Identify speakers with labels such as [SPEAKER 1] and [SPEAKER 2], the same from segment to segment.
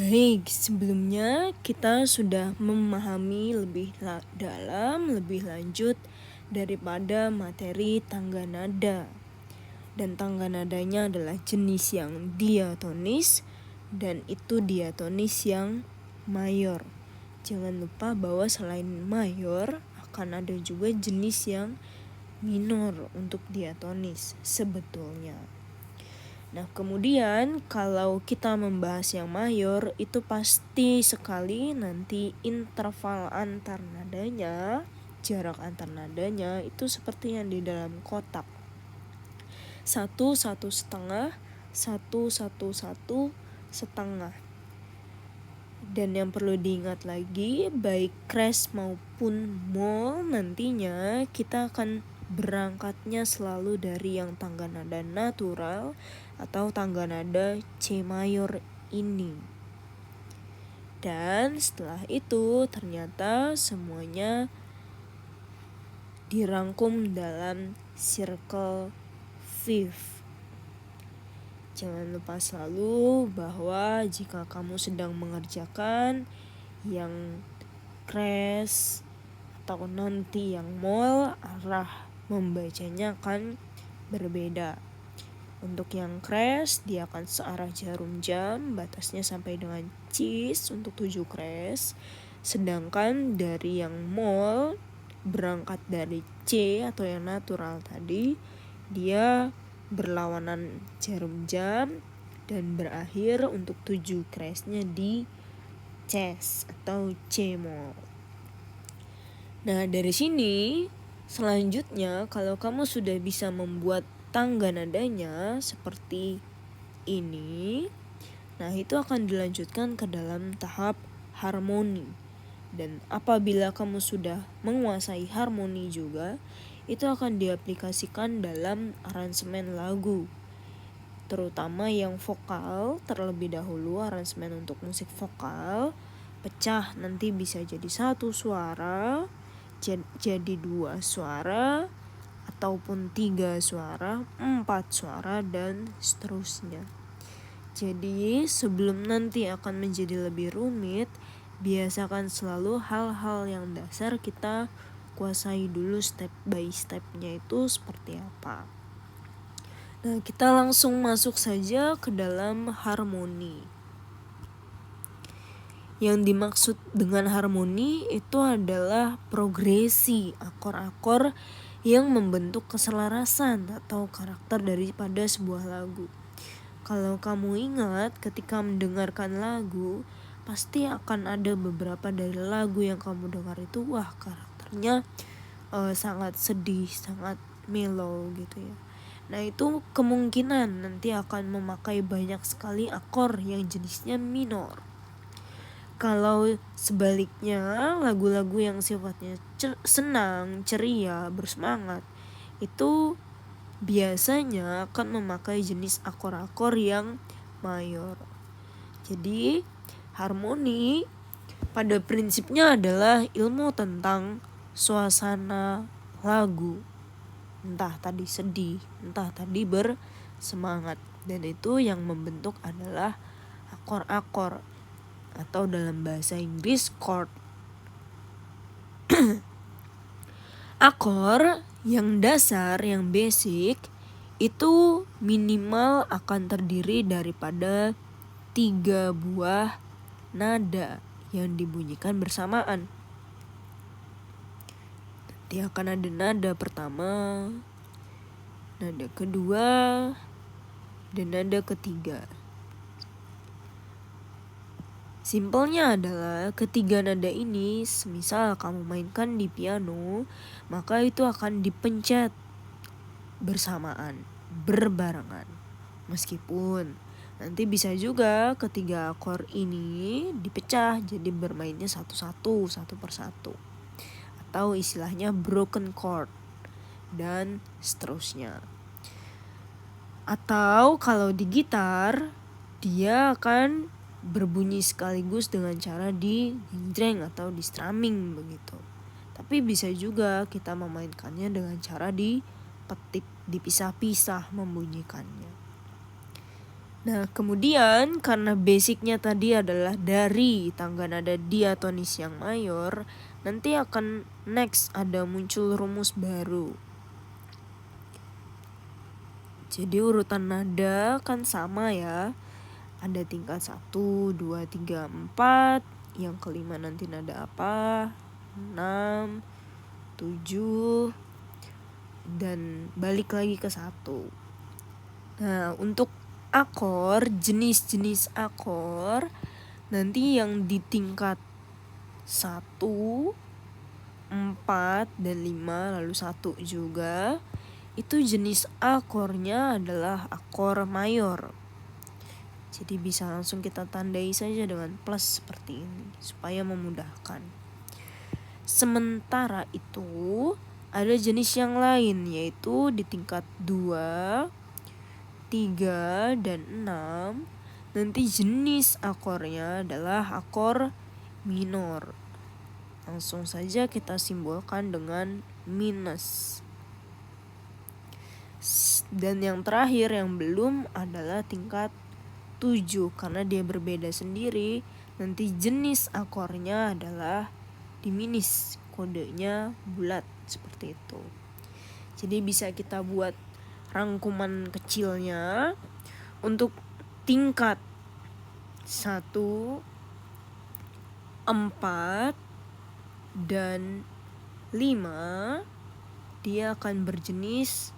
[SPEAKER 1] Baik, sebelumnya kita sudah memahami lebih dalam, lebih lanjut daripada materi tangga nada. Dan tangga nadanya adalah jenis yang diatonis dan itu diatonis yang mayor. Jangan lupa bahwa selain mayor akan ada juga jenis yang minor untuk diatonis sebetulnya. Nah, kemudian kalau kita membahas yang mayor, itu pasti sekali nanti interval antar nadanya, jarak antar nadanya itu seperti yang di dalam kotak. 1, 1,5, 1, 1, 1, setengah. Dan yang perlu diingat lagi, baik crash maupun mol nantinya kita akan berangkatnya selalu dari yang tangga nada natural atau tangga nada C mayor ini. Dan setelah itu ternyata semuanya dirangkum dalam circle fifth. Jangan lupa selalu bahwa jika kamu sedang mengerjakan yang crash atau nanti yang mol, arah membacanya akan berbeda. Untuk yang crash dia akan searah jarum jam, batasnya sampai dengan cis untuk 7 crash. Sedangkan dari yang mol berangkat dari C atau yang natural tadi, dia berlawanan jarum jam dan berakhir untuk 7 crashnya di Cs atau C mol. Nah, dari sini selanjutnya kalau kamu sudah bisa membuat tangga nadanya seperti ini, nah itu akan dilanjutkan ke dalam tahap harmoni. Dan apabila kamu sudah menguasai harmoni juga, itu akan diaplikasikan dalam aransemen lagu. Terutama yang vokal terlebih dahulu, aransemen untuk musik vokal pecah nanti bisa jadi 1 suara, jadi 2 suara, ataupun 3 suara, 4 suara, dan seterusnya. Jadi sebelum nanti akan menjadi lebih rumit, biasakan selalu hal-hal yang dasar kita kuasai dulu step by stepnya itu seperti apa. Nah, kita langsung masuk saja ke dalam harmoni. Yang dimaksud dengan harmoni itu adalah progresi akor-akor yang membentuk keselarasan atau karakter daripada sebuah lagu. Kalau kamu ingat ketika mendengarkan lagu, pasti akan ada beberapa dari lagu yang kamu dengar itu karakternya sangat sedih, sangat mellow gitu ya. Nah, itu kemungkinan nanti akan memakai banyak sekali akor yang jenisnya minor. Kalau sebaliknya, lagu-lagu yang sifatnya senang, ceria, bersemangat, itu biasanya akan memakai jenis akor-akor yang mayor. Jadi, harmoni pada prinsipnya adalah ilmu tentang suasana lagu. Entah tadi sedih, entah tadi bersemangat. Dan itu yang membentuk adalah akor-akor atau dalam bahasa Inggris chord. Akor yang dasar, yang basic itu minimal akan terdiri daripada 3 buah nada yang dibunyikan bersamaan. Nanti akan ada nada pertama, nada kedua, dan nada ketiga. Simpelnya adalah ketiga nada ini semisal kamu mainkan di piano, maka itu akan dipencet bersamaan, berbarengan. Meskipun nanti bisa juga ketiga akor ini dipecah jadi bermainnya satu-satu, satu persatu. Atau istilahnya broken chord dan seterusnya. Atau kalau di gitar dia akan berbunyi sekaligus dengan cara di genjreng atau di strumming begitu. Tapi bisa juga kita memainkannya dengan cara dipetik, dipisah-pisah membunyikannya. Nah, kemudian karena basicnya tadi adalah dari tangga nada diatonis yang mayor, nanti akan next ada muncul rumus baru. Jadi urutan nada kan sama ya. Ada tingkat 1, 2, 3, 4. Yang kelima nanti nada apa? 6, 7, dan balik lagi ke 1. Nah, untuk akor, jenis-jenis akor, nanti yang di tingkat 1, 4, dan 5, lalu 1 juga, itu jenis akornya adalah akor mayor. Jadi bisa langsung kita tandai saja dengan plus seperti ini, supaya memudahkan. Sementara itu, ada jenis yang lain, yaitu di tingkat 2, 3, dan 6. Nanti jenis akornya adalah akor minor. Langsung saja kita simbolkan dengan minus. Dan yang terakhir yang belum adalah tingkat 7, karena dia berbeda sendiri. Nanti jenis akornya adalah diminis, kodenya bulat seperti itu. Jadi bisa kita buat rangkuman kecilnya. Untuk tingkat 1, 4, dan 5, dia akan berjenis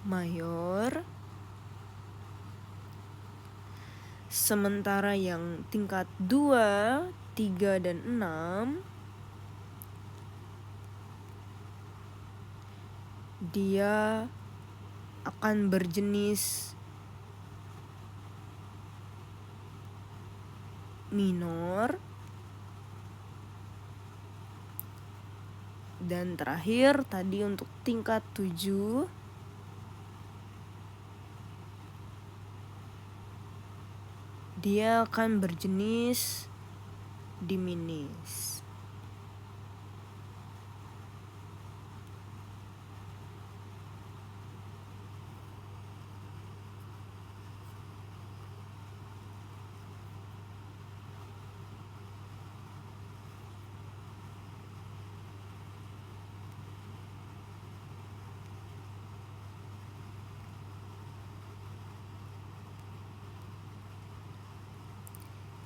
[SPEAKER 1] mayor. Sementara yang tingkat 2, 3, dan 6, dia akan berjenis minor. Dan terakhir tadi untuk tingkat 7, dia akan berjenis diminis.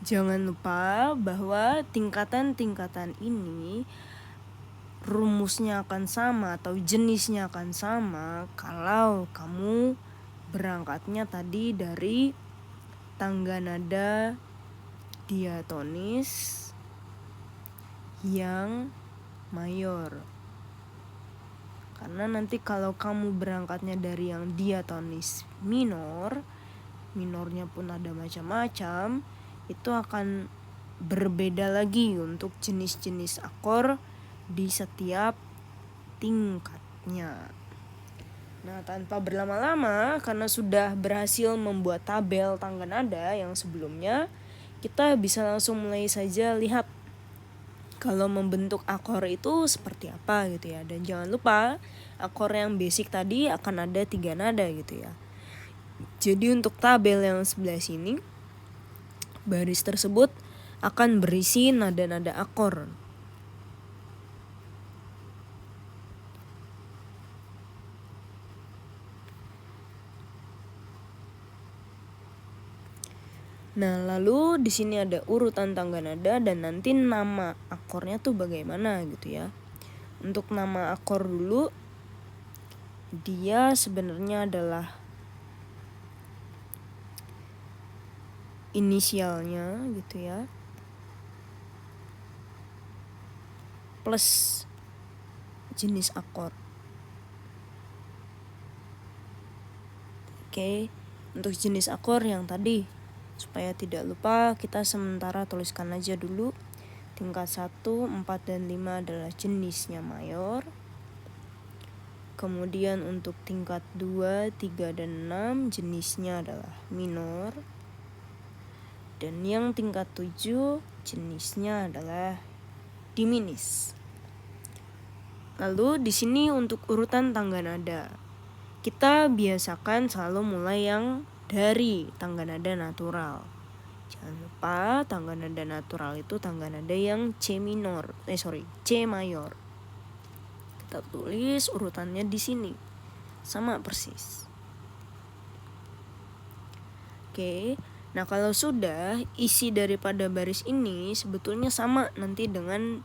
[SPEAKER 1] Jangan lupa bahwa tingkatan-tingkatan ini rumusnya akan sama atau jenisnya akan sama kalau kamu berangkatnya tadi dari tangga nada diatonis yang mayor. Karena nanti kalau kamu berangkatnya dari yang diatonis minor, minornya pun ada macam-macam, itu akan berbeda lagi untuk jenis-jenis akor di setiap tingkatnya. Nah, tanpa berlama-lama, karena sudah berhasil membuat tabel tangga nada yang sebelumnya, kita bisa langsung mulai saja lihat kalau membentuk akor itu seperti apa gitu ya. Dan jangan lupa, akor yang basic tadi akan ada 3 nada gitu ya. Jadi untuk tabel yang sebelah sini, baris tersebut akan berisi nada-nada akor. Nah, lalu di sini ada urutan tangga nada dan nanti nama akornya tuh bagaimana gitu ya. Untuk nama akor dulu, dia sebenarnya adalah inisialnya gitu ya, plus jenis akor. Oke, untuk jenis akor yang tadi, supaya tidak lupa kita sementara tuliskan aja dulu. Tingkat 1, 4, dan 5 adalah jenisnya mayor. Kemudian untuk tingkat 2, 3, dan 6 jenisnya adalah minor. Dan yang tingkat 7 jenisnya adalah diminis. Lalu di sini untuk urutan tangga nada, kita biasakan selalu mulai yang dari tangga nada natural. Jangan lupa tangga nada natural itu tangga nada yang C mayor. Kita tulis urutannya di sini. Sama persis. Oke. Nah, kalau sudah, isi daripada baris ini sebetulnya sama nanti dengan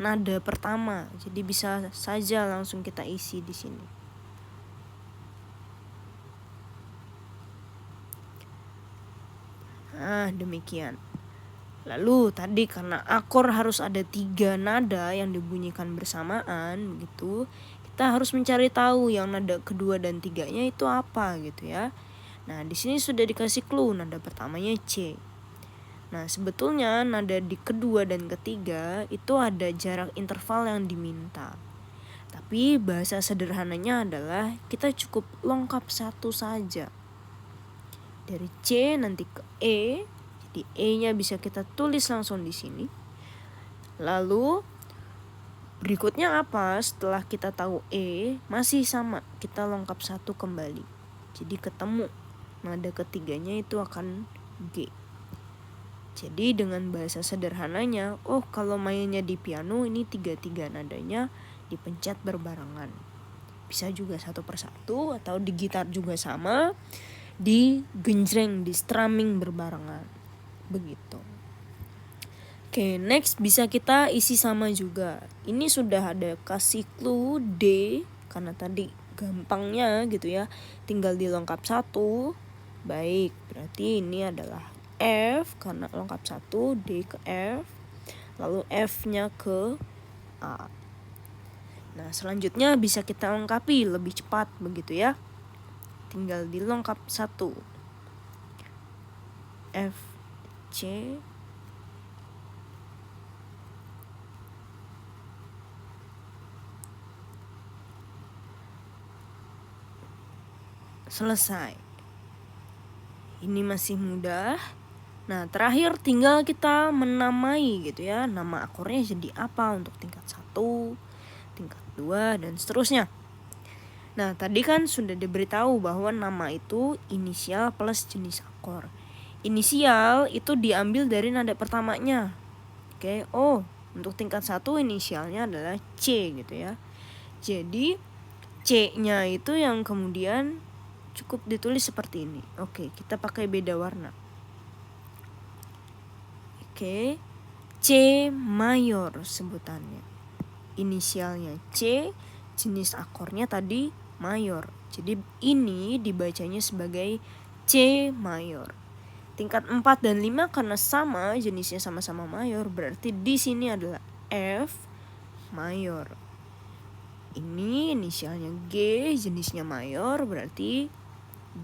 [SPEAKER 1] nada pertama. Jadi bisa saja langsung kita isi di sini. Nah, demikian. Lalu tadi karena akor harus ada 3 nada yang dibunyikan bersamaan gitu, kita harus mencari tahu yang nada kedua dan tiganya itu apa gitu ya. Nah, di sini sudah dikasih clue, nada pertamanya C. Nah, sebetulnya nada di kedua dan ketiga itu ada jarak interval yang diminta. Tapi bahasa sederhananya adalah kita cukup lengkap satu saja. Dari C nanti ke E. Jadi E-nya bisa kita tulis langsung di sini. Lalu berikutnya apa? Setelah kita tahu E, masih sama, kita lengkap satu kembali. Jadi ketemu nada ketiganya itu akan G. Jadi dengan bahasa sederhananya, kalau mainnya di piano ini 3 nadanya dipencet berbarengan. Bisa juga satu persatu atau di gitar juga sama, di genjreng, di strumming berbarengan. Begitu. Oke, next bisa kita isi sama juga. Ini sudah ada kasih clue D, karena tadi gampangnya gitu ya, tinggal dilengkap satu. Baik, berarti ini adalah F karena lengkap satu, D ke F, lalu F-nya ke A. Nah, selanjutnya bisa kita lengkapi lebih cepat begitu ya. Tinggal dilengkap satu. F, C, selesai. Ini masih mudah. Nah, terakhir tinggal kita menamai gitu ya. Nama akornya jadi apa untuk tingkat 1, tingkat 2, dan seterusnya. Nah, tadi kan sudah diberitahu bahwa nama itu inisial plus jenis akor. Inisial itu diambil dari nada pertamanya. Oke, untuk tingkat 1 inisialnya adalah C gitu ya. Jadi C-nya itu yang kemudian cukup ditulis seperti ini. Oke, kita pakai beda warna. Oke, C mayor sebutannya. Inisialnya C, jenis akornya tadi mayor. Jadi ini dibacanya sebagai C mayor. Tingkat 4 dan 5 karena sama, jenisnya sama-sama mayor, berarti di sini adalah F mayor. Ini inisialnya G, jenisnya mayor, berarti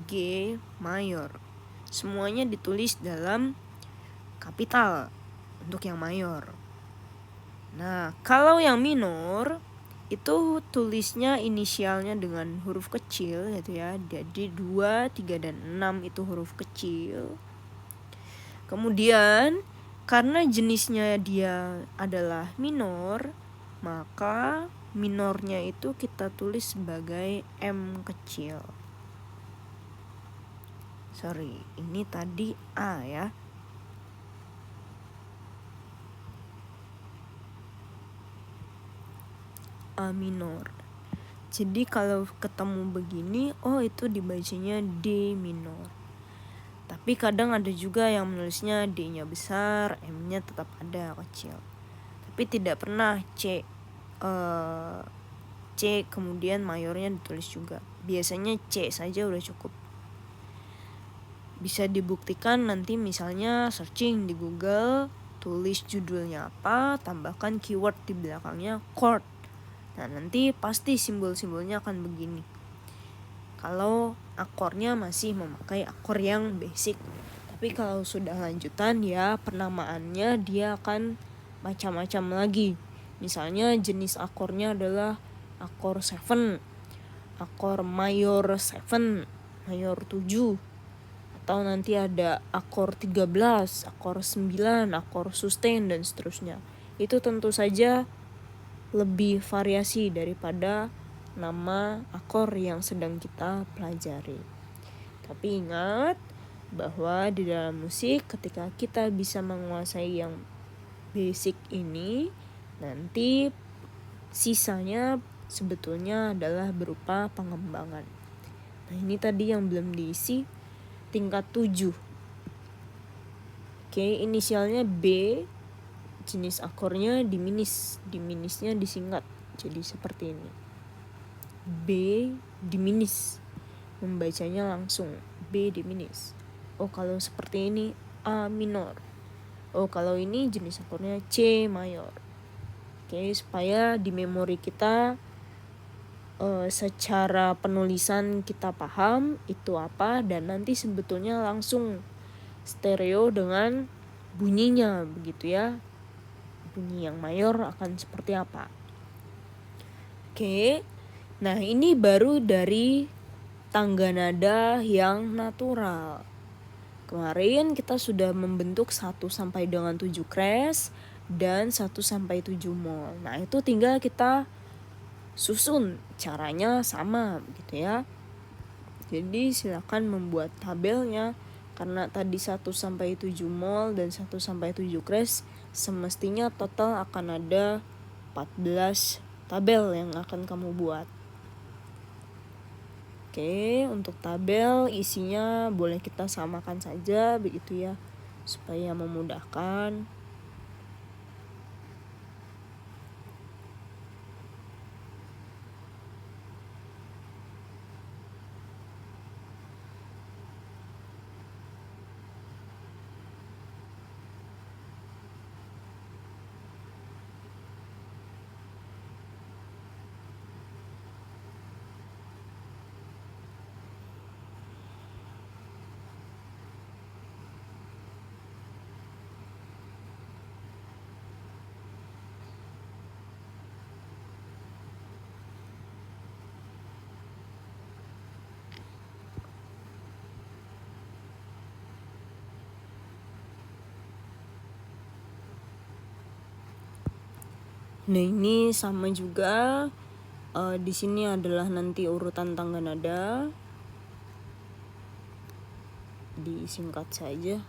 [SPEAKER 1] G mayor. Semuanya ditulis dalam kapital untuk yang mayor. Nah, kalau yang minor itu tulisnya inisialnya dengan huruf kecil gitu ya. Jadi 2, 3, dan 6 itu huruf kecil. Kemudian karena jenisnya dia adalah minor, maka minornya itu kita tulis sebagai M kecil. Sorry, ini tadi A ya. A minor. Jadi kalau ketemu begini, itu dibacanya D minor. Tapi kadang ada juga yang menulisnya D-nya besar, M-nya tetap ada kecil. Tapi tidak pernah C kemudian mayornya ditulis juga. Biasanya C saja udah cukup. Bisa dibuktikan nanti misalnya searching di Google, tulis judulnya apa, tambahkan keyword di belakangnya chord. Nah, nanti pasti simbol-simbolnya akan begini. Kalau akornya masih memakai akor yang basic. Tapi kalau sudah lanjutan ya penamaannya dia akan macam-macam lagi. Misalnya jenis akornya adalah akor 7, akor mayor 7, mayor 7. Atau nanti ada akor 13, akor 9, akor sustain dan seterusnya. Itu tentu saja lebih variasi daripada nama akor yang sedang kita pelajari. Tapi ingat bahwa di dalam musik ketika kita bisa menguasai yang basic ini, nanti sisanya sebetulnya adalah berupa pengembangan. Nah, ini tadi yang belum diisi tingkat 7. Oke, inisialnya B, jenis akornya diminisnya disingkat jadi seperti ini. B diminis, membacanya langsung B diminis. Oh, kalau seperti ini A minor. Oh, kalau ini jenis akornya C mayor. Oke, supaya di memori kita secara penulisan kita paham itu apa, dan nanti sebetulnya langsung stereo dengan bunyinya begitu ya. Bunyi yang mayor akan seperti apa. Oke. Nah, ini baru dari tangga nada yang natural. Kemarin kita sudah membentuk 1 sampai dengan 7 crash dan 1 sampai 7 mol. Nah, itu tinggal kita susun, caranya sama gitu ya. Jadi silakan membuat tabelnya, karena tadi 1 sampai 7 mol dan 1 sampai 7 crash semestinya total akan ada 14 tabel yang akan kamu buat. Oke, untuk tabel isinya boleh kita samakan saja begitu ya, supaya memudahkan. Nah, ini sama juga. Di sini adalah nanti urutan tangga nada. Disingkat saja.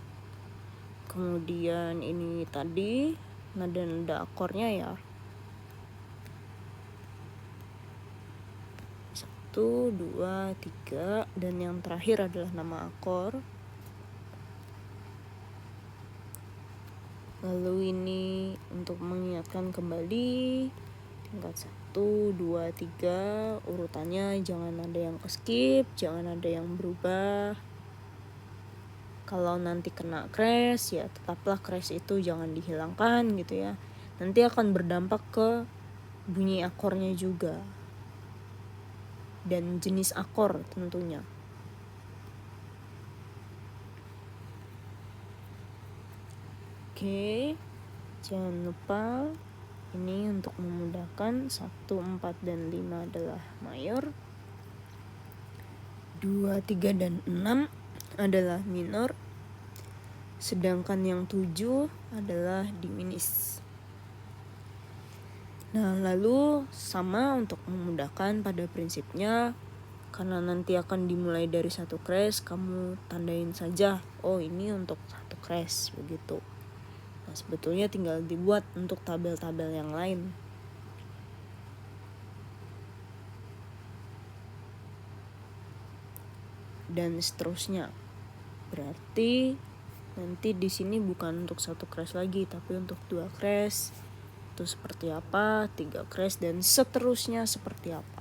[SPEAKER 1] Kemudian ini tadi nada-nada akornya ya. 1, 2, 3, dan yang terakhir adalah nama akor. Lalu ini untuk mengingatkan kembali tingkat 1, 2, 3, urutannya jangan ada yang skip, jangan ada yang berubah. Kalau nanti kena crash ya tetaplah crash itu jangan dihilangkan gitu ya. Nanti akan berdampak ke bunyi akornya juga dan jenis akor tentunya. Oke, jangan lupa ini untuk memudahkan 1, 4, dan 5 adalah mayor, 2, 3, dan 6 adalah minor, sedangkan yang 7 adalah diminis. Nah, lalu sama untuk memudahkan pada prinsipnya, karena nanti akan dimulai dari 1 crash, kamu tandain saja, oh ini untuk 1 crash begitu. Nah, sebetulnya tinggal dibuat untuk tabel-tabel yang lain. Dan seterusnya. Berarti nanti di sini bukan untuk 1 crash lagi, tapi untuk 2 crash. Itu seperti apa, 3 crash, dan seterusnya seperti apa.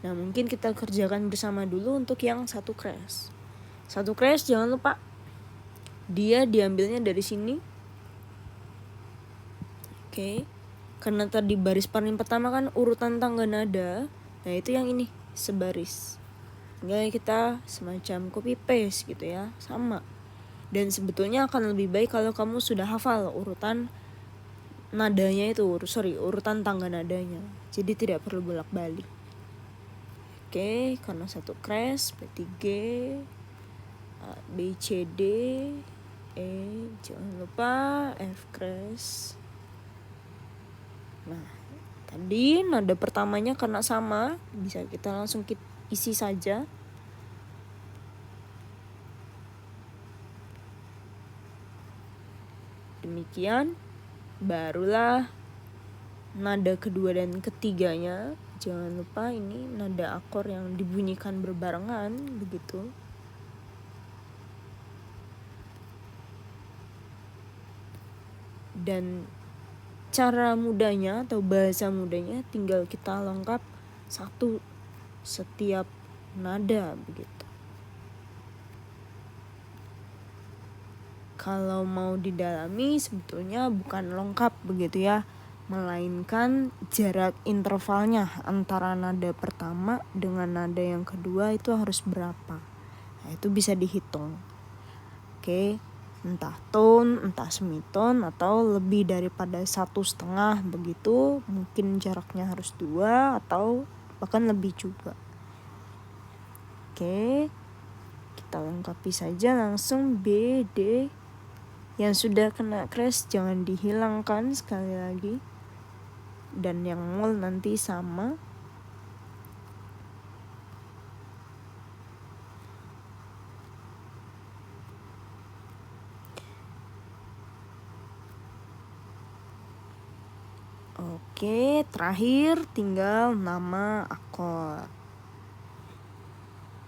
[SPEAKER 1] Nah, mungkin kita kerjakan bersama dulu untuk yang 1 crash. 1 crash jangan lupa dia diambilnya dari sini. Oke. Karena tadi baris paling pertama kan urutan tangga nada. Nah, itu yang ini sebaris. Tinggal kita semacam copy paste gitu ya, sama. Dan sebetulnya akan lebih baik kalau kamu sudah hafal urutan nadanya itu, urutan tangga nadanya. Jadi tidak perlu bolak-balik. Oke, karena 1 crash, B3, B, C, D, E, jangan lupa F crash. Nah, tadi nada pertamanya karena sama, bisa kita langsung isi saja. Demikian, barulah nada kedua dan ketiganya. Jangan lupa ini nada akor yang dibunyikan berbarengan begitu. Dan cara mudahnya atau bahasa mudahnya tinggal kita lengkap satu setiap nada begitu. Kalau mau didalami sebetulnya bukan lengkap begitu ya, melainkan jarak intervalnya antara nada pertama dengan nada yang kedua itu harus berapa. Nah, itu bisa dihitung. Oke, entah tone, entah semiton, atau lebih daripada 1,5 begitu. Mungkin jaraknya harus 2 atau bahkan lebih juga. Oke, kita lengkapi saja langsung B, D. Yang sudah kena crash jangan dihilangkan sekali lagi. Dan yang mol nanti sama. Oke, terakhir tinggal nama akor.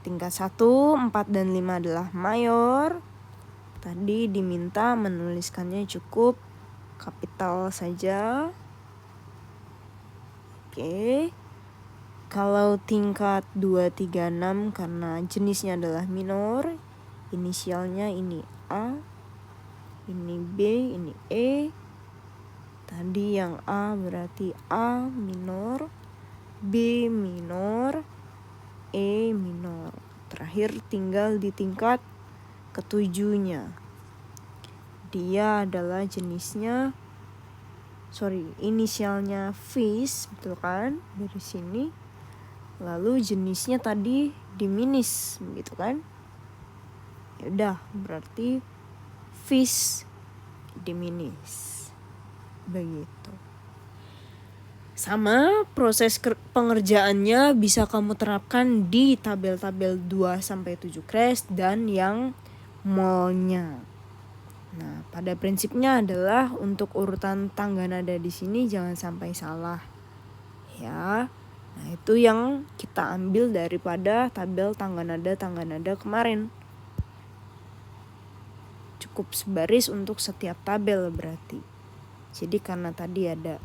[SPEAKER 1] Tingkat 1, 4, dan 5 adalah mayor. Tadi diminta menuliskannya cukup kapital saja. Oke. Kalau tingkat 2, 3, 6 karena jenisnya adalah minor, inisialnya ini A, ini B, ini E. Tadi yang A berarti A minor, B minor, E minor. Terakhir tinggal di tingkat ketujuhnya. Dia adalah inisialnya Fis, betul kan? Dari sini. Lalu jenisnya tadi diminis, gitu kan? Ya udah, berarti Fis diminis. Begitu. Sama proses pengerjaannya bisa kamu terapkan di tabel-tabel 2-7 crash dan yang molnya. Nah, pada prinsipnya adalah untuk urutan tangga nada di sini jangan sampai salah. Ya. Nah, itu yang kita ambil daripada tabel tangga nada kemarin. Cukup sebaris untuk setiap tabel berarti. Jadi karena tadi ada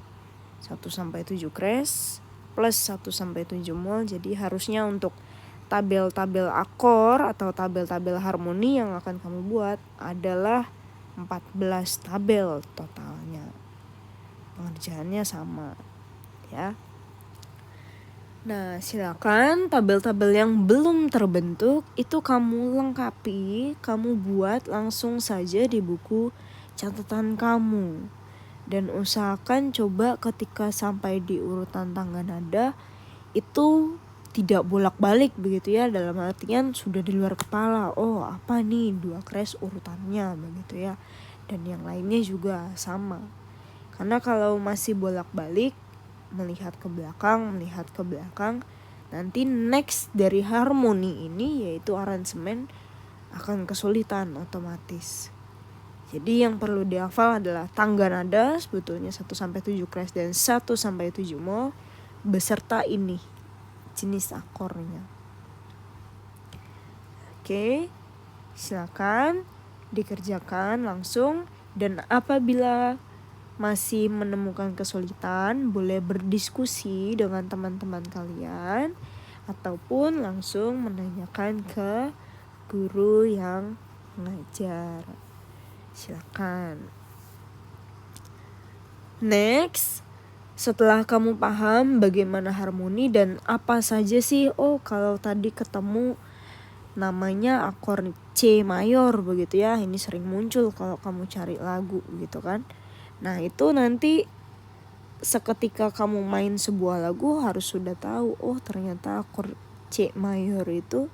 [SPEAKER 1] 1-7 crash plus 1-7 mol, jadi harusnya untuk tabel-tabel akor atau tabel-tabel harmoni yang akan kamu buat adalah 14 tabel totalnya. Pengerjaannya sama ya. Nah, silakan tabel-tabel yang belum terbentuk itu kamu lengkapi, kamu buat langsung saja di buku catatan kamu. Dan usahakan coba ketika sampai di urutan tangga nada itu tidak bolak-balik begitu ya, dalam artian sudah di luar kepala. Oh, apa nih 2 crash urutannya begitu ya. Dan yang lainnya juga sama. Karena kalau masih bolak-balik melihat ke belakang, nanti next dari harmoni ini yaitu aransemen akan kesulitan otomatis. Jadi yang perlu dihafal adalah tangga nada sebetulnya 1-7 crash dan 1-7 mol beserta ini jenis akornya. Oke, silakan dikerjakan langsung, dan apabila masih menemukan kesulitan boleh berdiskusi dengan teman-teman kalian ataupun langsung menanyakan ke guru yang mengajar. Silakan. Next, setelah kamu paham bagaimana harmoni dan apa saja sih, kalau tadi ketemu namanya akor C mayor begitu ya, ini sering muncul kalau kamu cari lagu gitu kan. Nah, itu nanti seketika kamu main sebuah lagu harus sudah tahu, ternyata akor C mayor itu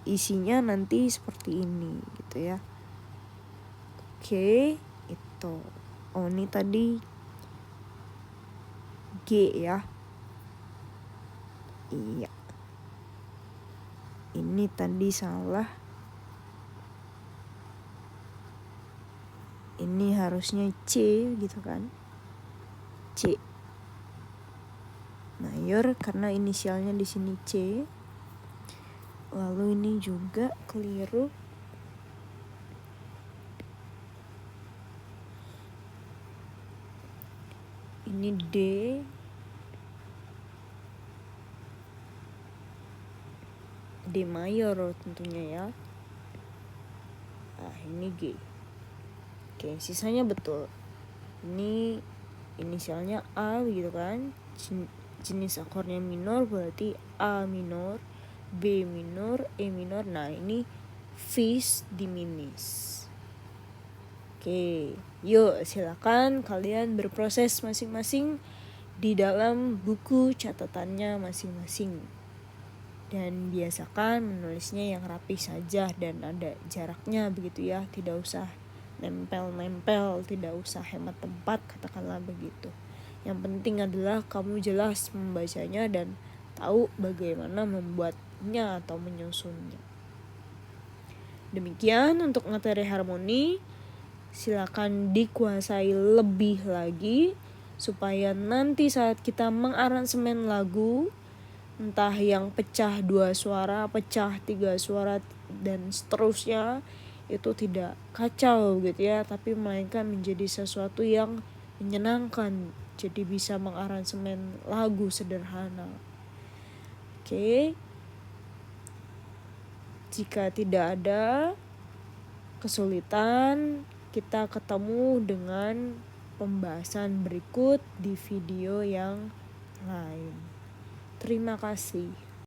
[SPEAKER 1] isinya nanti seperti ini gitu ya. Oke, itu. Ini tadi G ya. Iya. Ini tadi salah. harusnya C gitu kan, C mayor karena inisialnya di sini C. Lalu ini juga keliru. Ini D. D mayor tentunya ya. Ini G. Oke, sisanya betul. Ini inisialnya A gitu kan. Jenis akornya minor berarti A minor, B minor, E minor. Nah, ini vis diminis. Oke, yuk silakan kalian berproses masing-masing di dalam buku catatannya masing-masing. Dan biasakan menulisnya yang rapi saja dan ada jaraknya begitu ya, tidak usah nempel-nempel, tidak usah hemat tempat, katakanlah begitu. Yang penting adalah kamu jelas membacanya dan tahu bagaimana membuatnya atau menyusunnya. Demikian untuk materi harmoni. Silakan dikuasai lebih lagi supaya nanti saat kita mengaransemen lagu, entah yang pecah 2 suara, pecah 3 suara dan seterusnya, itu tidak kacau gitu ya, tapi melainkan menjadi sesuatu yang menyenangkan. Jadi bisa mengaransemen lagu sederhana. Oke. Jika tidak ada kesulitan, kita ketemu dengan pembahasan berikut di video yang lain. Terima kasih.